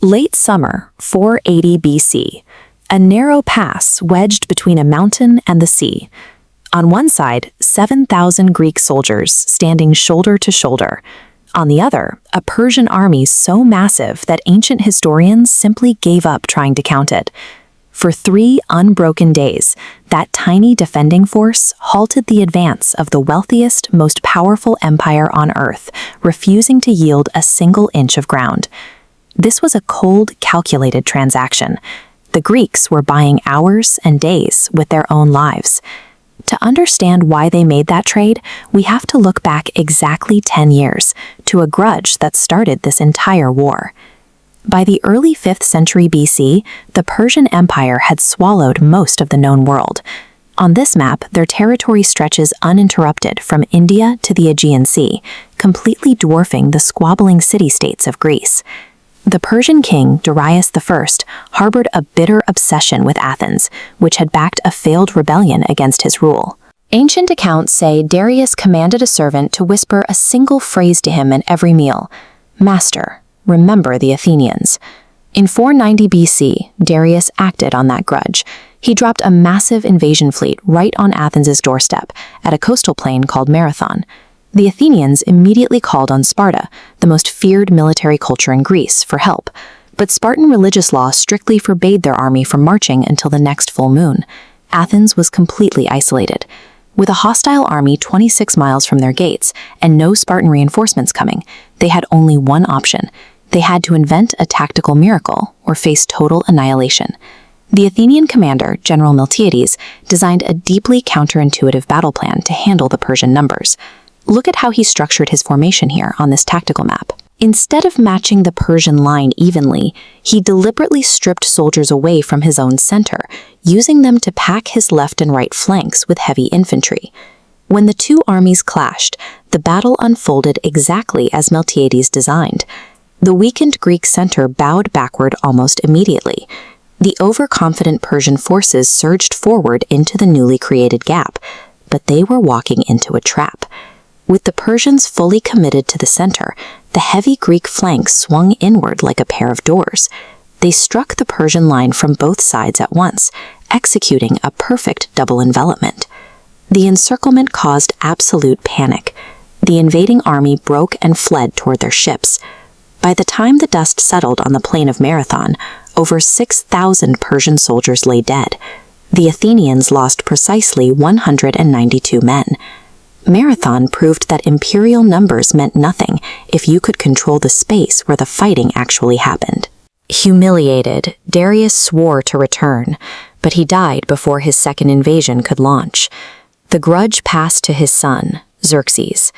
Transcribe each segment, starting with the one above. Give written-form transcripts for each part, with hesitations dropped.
Late summer, 480 BC. A narrow pass wedged between a mountain and the sea. On one side, 7,000 Greek soldiers standing shoulder to shoulder. On the other, a Persian army so massive that ancient historians simply gave up trying to count it. For 3 unbroken days, that tiny defending force halted the advance of the wealthiest, most powerful empire on earth, refusing to yield a single inch of ground. This was a cold, calculated transaction. The Greeks were buying hours and days with their own lives. To understand why they made that trade, we have to look back exactly 10 years, to a grudge that started this entire war. By the early 5th century BC, the Persian Empire had swallowed most of the known world. On this map, their territory stretches uninterrupted from India to the Aegean Sea, completely dwarfing the squabbling city-states of Greece. The Persian king, Darius I, harbored a bitter obsession with Athens, which had backed a failed rebellion against his rule. Ancient accounts say Darius commanded a servant to whisper a single phrase to him at every meal: "Master, remember the Athenians." In 490 BC, Darius acted on that grudge. He dropped a massive invasion fleet right on Athens' doorstep, at a coastal plain called Marathon. The Athenians immediately called on Sparta, the most feared military culture in Greece, for help. But Spartan religious law strictly forbade their army from marching until the next full moon. Athens was completely isolated. With a hostile army 26 miles from their gates and no Spartan reinforcements coming, they had only one option. They had to invent a tactical miracle or face total annihilation. The Athenian commander, General Miltiades, designed a deeply counterintuitive battle plan to handle the Persian numbers. Look at how he structured his formation here on this tactical map. Instead of matching the Persian line evenly, he deliberately stripped soldiers away from his own center, using them to pack his left and right flanks with heavy infantry. When the two armies clashed, the battle unfolded exactly as Miltiades designed. The weakened Greek center bowed backward almost immediately. The overconfident Persian forces surged forward into the newly created gap, but they were walking into a trap. With the Persians fully committed to the center, the heavy Greek flanks swung inward like a pair of doors. They struck the Persian line from both sides at once, executing a perfect double envelopment. The encirclement caused absolute panic. The invading army broke and fled toward their ships. By the time the dust settled on the plain of Marathon, over 6,000 Persian soldiers lay dead. The Athenians lost precisely 192 men. Marathon proved that imperial numbers meant nothing if you could control the space where the fighting actually happened. Humiliated, Darius swore to return, but he died before his second invasion could launch. The grudge passed to his son, Xerxes.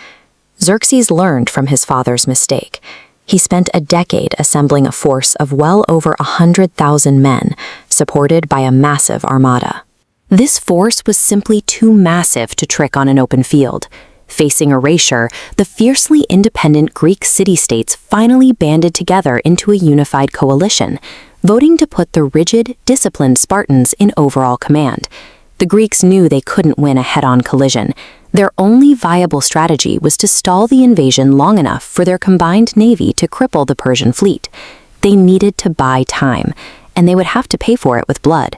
Xerxes learned from his father's mistake. He spent a decade assembling a force of well over 100,000 men, supported by a massive armada. This force was simply too massive to trick on an open field. Facing erasure, the fiercely independent Greek city-states finally banded together into a unified coalition, voting to put the rigid, disciplined Spartans in overall command. The Greeks knew they couldn't win a head-on collision. Their only viable strategy was to stall the invasion long enough for their combined navy to cripple the Persian fleet. They needed to buy time, and they would have to pay for it with blood.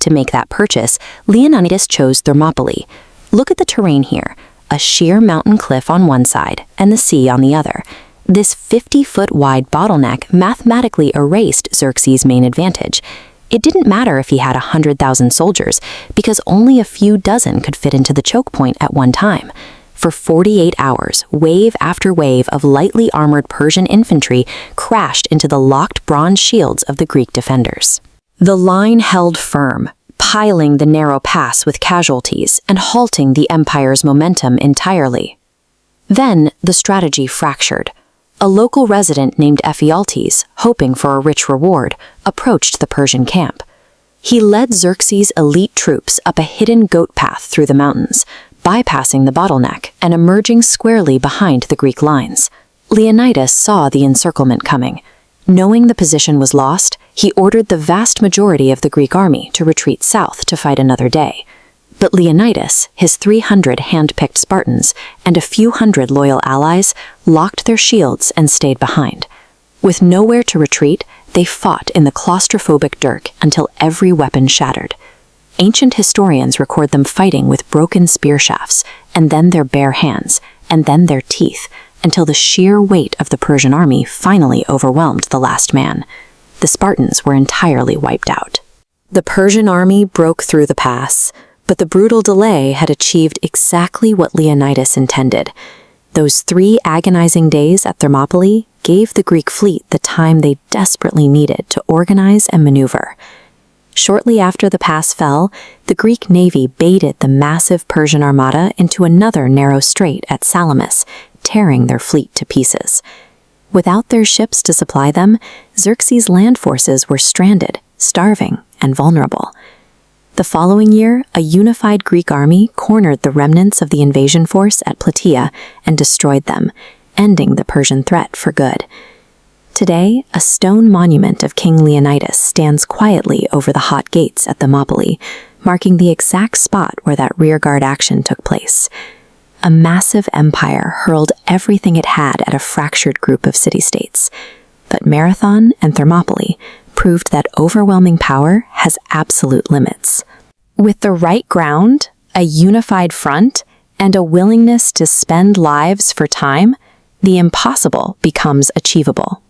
To make that purchase, Leonidas chose Thermopylae. Look at the terrain here, a sheer mountain cliff on one side and the sea on the other. This 50-foot wide bottleneck mathematically erased Xerxes' main advantage. It didn't matter if he had 100,000 soldiers, because only a few dozen could fit into the choke point at one time. For 48 hours, wave after wave of lightly armored Persian infantry crashed into the locked bronze shields of the Greek defenders. The line held firm, piling the narrow pass with casualties and halting the empire's momentum entirely. Then the strategy fractured. A local resident named Ephialtes, hoping for a rich reward, approached the Persian camp. He led Xerxes' elite troops up a hidden goat path through the mountains, bypassing the bottleneck and emerging squarely behind the Greek lines. Leonidas saw the encirclement coming. Knowing the position was lost, he ordered the vast majority of the Greek army to retreat south to fight another day. But Leonidas, his 300 hand-picked Spartans, and a few hundred loyal allies locked their shields and stayed behind. With nowhere to retreat, They fought in the claustrophobic dirt until every weapon shattered. Ancient historians record them fighting with broken spear shafts, and then their bare hands, and then their teeth, until the sheer weight of the Persian army finally overwhelmed the last man. The Spartans were entirely wiped out. The Persian army broke through the pass, but the brutal delay had achieved exactly what Leonidas intended. Those 3 agonizing days at Thermopylae gave the Greek fleet the time they desperately needed to organize and maneuver. Shortly after the pass fell, the Greek navy baited the massive Persian armada into another narrow strait at Salamis, tearing their fleet to pieces. Without their ships to supply them, Xerxes' land forces were stranded, starving, and vulnerable. The following year, a unified Greek army cornered the remnants of the invasion force at Plataea and destroyed them, ending the Persian threat for good. Today, a stone monument of King Leonidas stands quietly over the hot gates at Thermopylae, marking the exact spot where that rearguard action took place. A massive empire hurled everything it had at a fractured group of city-states. But Marathon and Thermopylae proved that overwhelming power has absolute limits. With the right ground, a unified front, and a willingness to spend lives for time, the impossible becomes achievable.